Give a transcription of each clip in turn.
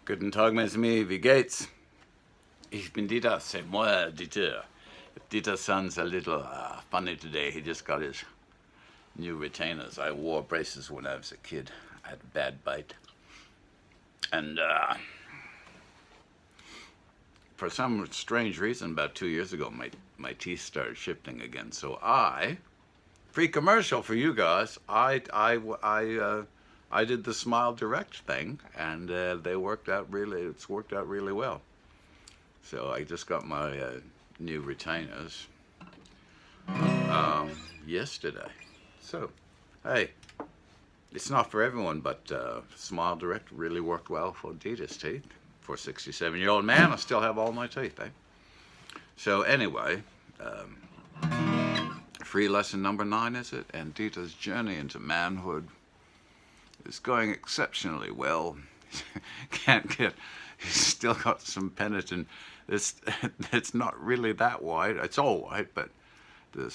Guten Tag, mes amis, wie geht's? Ich bin Dieter, c'est moi, Dieter. If Dieter sounds a little funny today, he just got his new retainers. I wore braces when I was a kid. I had a bad bite. And for some strange reason, about 2 years ago, my teeth started shifting again. So free commercial for you guys, I did the Smile Direct thing, and it's worked out really well. So I just got my new retainers yesterday. So, hey, it's not for everyone, but Smile Direct really worked well for Dita's teeth. For a 67-year-old man, I still have all my teeth, eh? So anyway, free lesson number 9, is it? And Dita's journey into manhood is going exceptionally well. He's still got some penitent. It's not really that wide. It's all white, but it's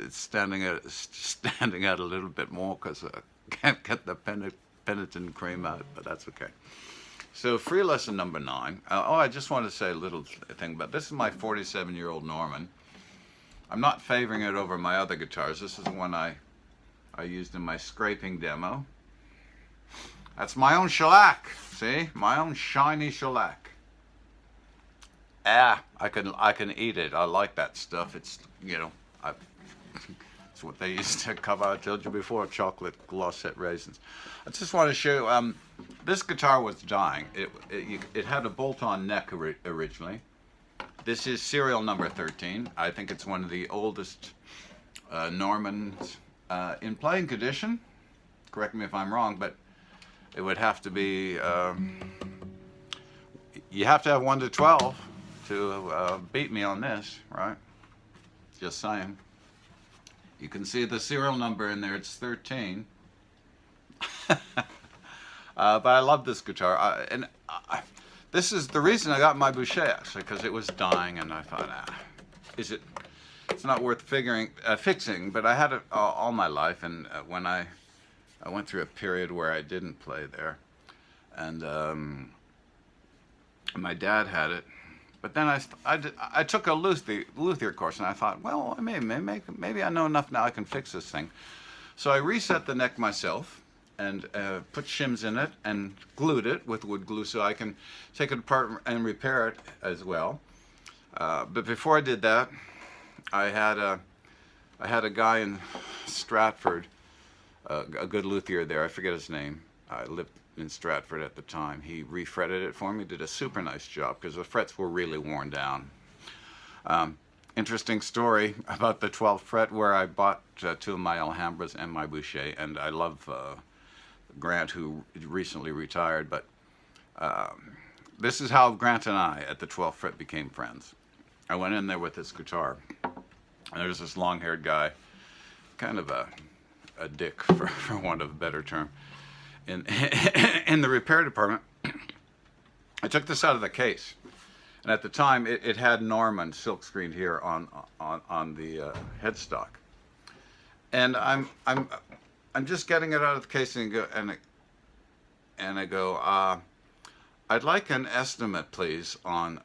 standing out a little bit more because I can't get the penitent cream out, but that's okay. So free lesson number 9. I just want to say a little thing about this. Is my 47-year-old Norman. I'm not favoring it over my other guitars. This is the one I used in my scraping demo. That's my own shellac. See, my own shiny shellac. I can eat it. I like that stuff. It's it's what they used to cover. I told you before, chocolate glossette raisins. I just want to show you, this guitar was dying. It had a bolt-on neck originally. This is serial number 13. I think it's one of the oldest Normans in playing condition. Correct me if I'm wrong, but it would have to be, you have to have 1 to 12 to beat me on this, right? Just saying. You can see the serial number in there, it's 13. But I love this guitar. This is the reason I got my Boucher, actually, because it was dying, and I thought, it's not worth fixing, but I had it all my life, and when I went through a period where I didn't play there, and my dad had it. But then I took a luthier course, and I thought, well, maybe I know enough now I can fix this thing. So I reset the neck myself and put shims in it and glued it with wood glue so I can take it apart and repair it as well. But before I did that, I had a guy in Stratford, a good luthier there. I forget his name. I lived in Stratford at the time. He refretted it for me, did a super nice job because the frets were really worn down. Interesting story about the 12th fret where I bought 2 of my Alhambras and my Boucher, and I love Grant, who recently retired, but this is how Grant and I at the 12th fret became friends. I went in there with this guitar, and there's this long-haired guy, kind of a dick, for want of a better term, in the repair department. I took this out of the case, and at the time it had Norman silkscreened here on the headstock, and I'm just getting it out of the case and I go, I'd like an estimate, please, on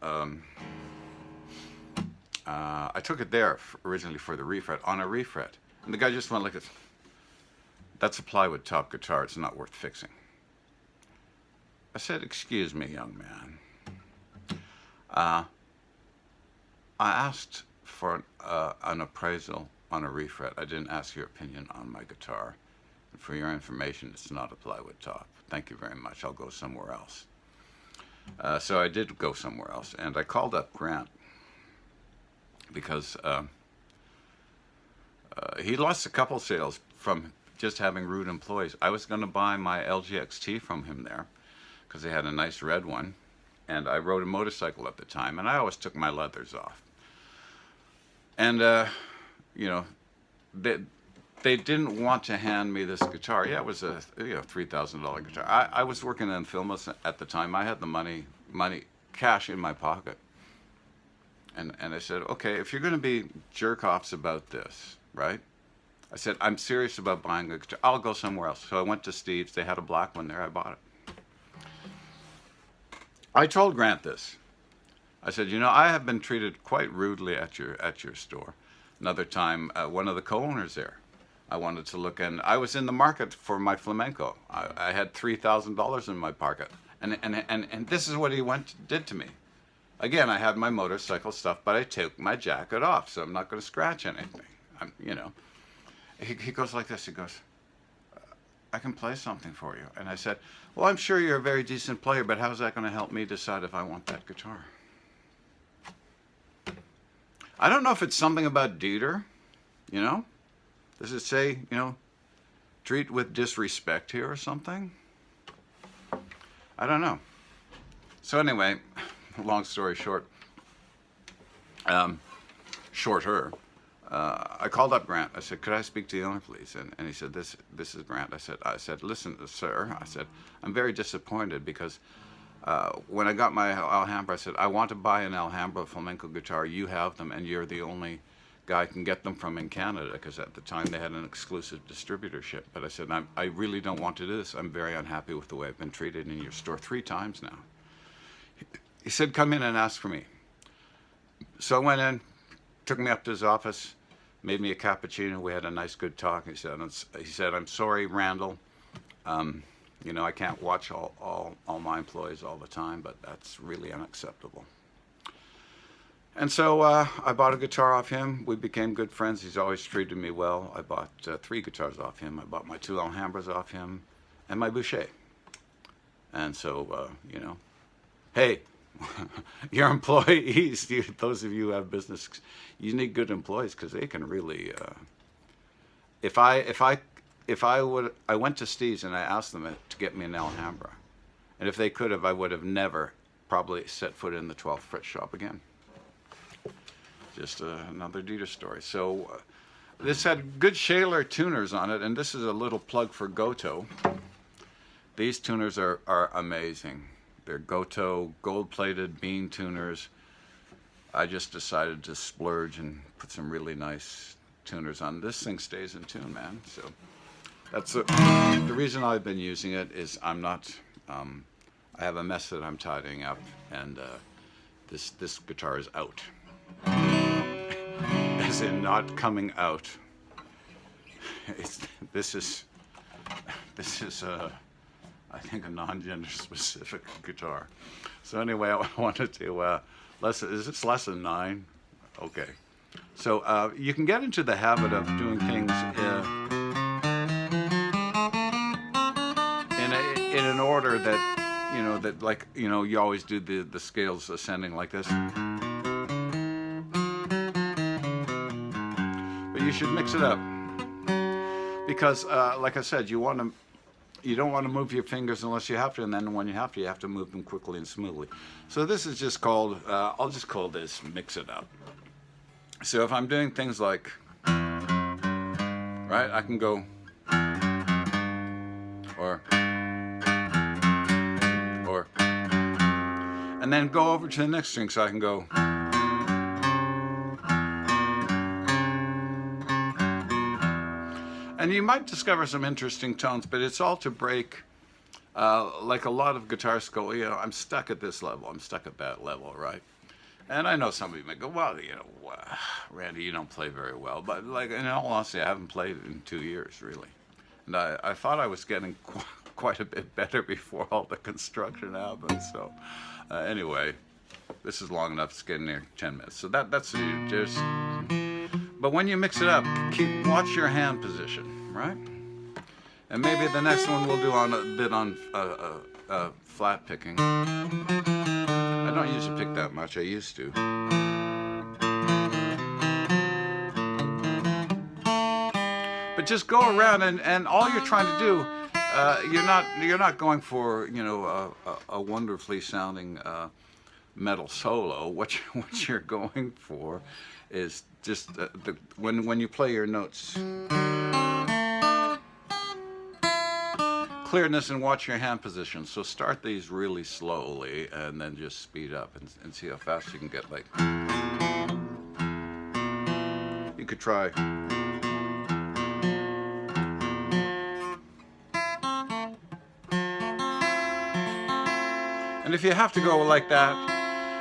I took it there originally for the refret, on a refret, and the guy just went like this. That's a plywood top guitar, it's not worth fixing. I said, excuse me, young man. I asked for an appraisal on a refret. I didn't ask your opinion on my guitar. And for your information, it's not a plywood top. Thank you very much, I'll go somewhere else. So I did go somewhere else, and I called up Grant because he lost a couple sales from just having rude employees. I was going to buy my LGXT from him there because they had a nice red one, and I rode a motorcycle at the time, and I always took my leathers off. And they didn't want to hand me this guitar. Yeah, it was a $3,000 guitar. I was working in Filmus at the time. I had the money cash in my pocket, and I said, okay, if you're going to be jerk-offs about this, right? I said, I'm serious about buying a guitar. I'll go somewhere else. So I went to Steve's. They had a black one there. I bought it. I told Grant this. I said, you know, I have been treated quite rudely at your store. Another time, one of the co-owners there, I wanted to look, and I was in the market for my flamenco. I had $3,000 in my pocket, and this is what he did to me. Again, I had my motorcycle stuff, but I took my jacket off, so I'm not going to scratch anything. You know, he goes like this. He goes, I can play something for you. And I said, well, I'm sure you're a very decent player, but how's that going to help me decide if I want that guitar? I don't know if it's something about Dieter, you know? Does it say, you know, treat with disrespect here or something? I don't know. So anyway, long story short, shorter, I called up Grant. I said, could I speak to the owner, please? And he said, this is Grant. I said, listen, sir, I said, I'm very disappointed because when I got my Alhambra, I said, I want to buy an Alhambra flamenco guitar. You have them, and you're the only guy I can get them from in Canada, because at the time they had an exclusive distributorship. But I said, I really don't want to do this. I'm very unhappy with the way I've been treated in your store 3 times now. He said, come in and ask for me. So I went in, took me up to his office, made me a cappuccino. We had a nice, good talk. He said, I'm sorry, Randall. You know, I can't watch all my employees all the time, but that's really unacceptable. And so I bought a guitar off him. We became good friends. He's always treated me well. I bought 3 guitars off him. I bought my 2 Alhambras off him and my Boucher. And so, you know, hey, your employees, those of you who have business, you need good employees, because they can really, I went to Steve's and I asked them to get me an Alhambra, and if they could have, I would have never probably set foot in the 12th fret shop again. Just another Dieter story. So this had good Shaler tuners on it, and this is a little plug for Gotoh. These tuners are amazing. They're Gotoh gold-plated bean tuners. I just decided to splurge and put some really nice tuners on. This thing stays in tune, man. So that's the reason I've been using it. Is I'm not. I have a mess that I'm tidying up, and this guitar is out, as in not coming out. This is I think a non-gender specific guitar. So anyway, I wanted to is this lesson 9? Okay. So you can get into the habit of doing things in an order that, you know, that, like, you know, you always do the scales ascending like this. But you should mix it up, because like I said, you don't want to move your fingers unless you have to, and then when you have to move them quickly and smoothly. So this is just called, I'll just call this mix it up. So if I'm doing things like, right, I can go, or, and then go over to the next string, so I can go. And you might discover some interesting tones, but it's all to break, like a lot of guitarists go, you know, I'm stuck at this level, I'm stuck at that level, right? And I know somebody might go, well, you know, Randy, you don't play very well. But, like, in all honesty, I haven't played in 2 years, really. And I thought I was getting quite a bit better before all the construction happened. So, anyway, this is long enough. It's getting near 10 minutes. So that's just. But when you mix it up, watch your hand position, right? And maybe the next one we'll do on a bit on flat picking. I don't usually pick that much. I used to. But just go around, and all you're trying to do, you're not going for, you know, a wonderfully sounding metal solo. What you're going for is just when you play your notes, clearness, and watch your hand position. So start these really slowly and then just speed up and see how fast you can get. Like, you could try. And And if you have to go like that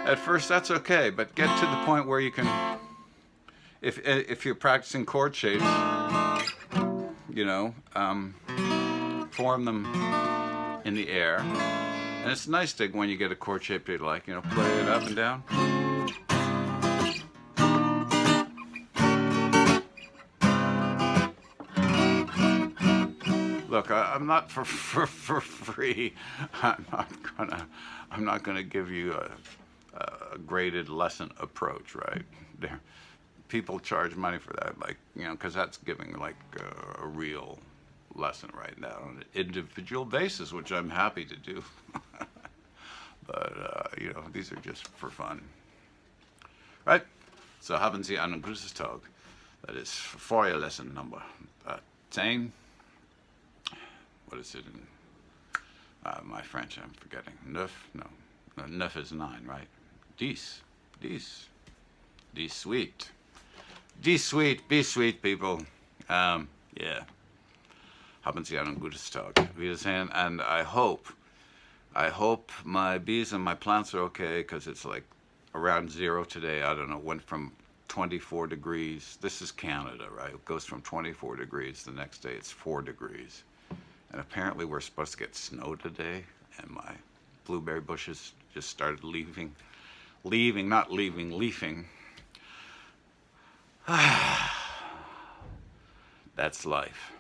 at first, that's okay. But get to the point where you can, if you're practicing chord shapes, you know, form them in the air. And it's nice to, when you get a chord shape you like, you know, play it up and down. Look, I'm not for free. I'm not gonna give you a graded lesson approach, right? People charge money for that, like, you know, because that's giving like a real lesson right now on an individual basis, which I'm happy to do. But you know, these are just for fun, right? So haben Sie einen guten Tag. That is Feuerlesson number 10. What is it in my French? I'm forgetting. Neuf? No, neuf is 9, right? Dix, sweet. Be sweet, people. Yeah. Haben Sie einen guten Tag. Wiedersehen. And I hope my bees and my plants are okay, because it's like around 0 today. I don't know, went from 24 degrees. This is Canada, right? It goes from 24 degrees. The next day it's 4 degrees. And apparently we're supposed to get snow today, and my blueberry bushes just started leafing. That's life.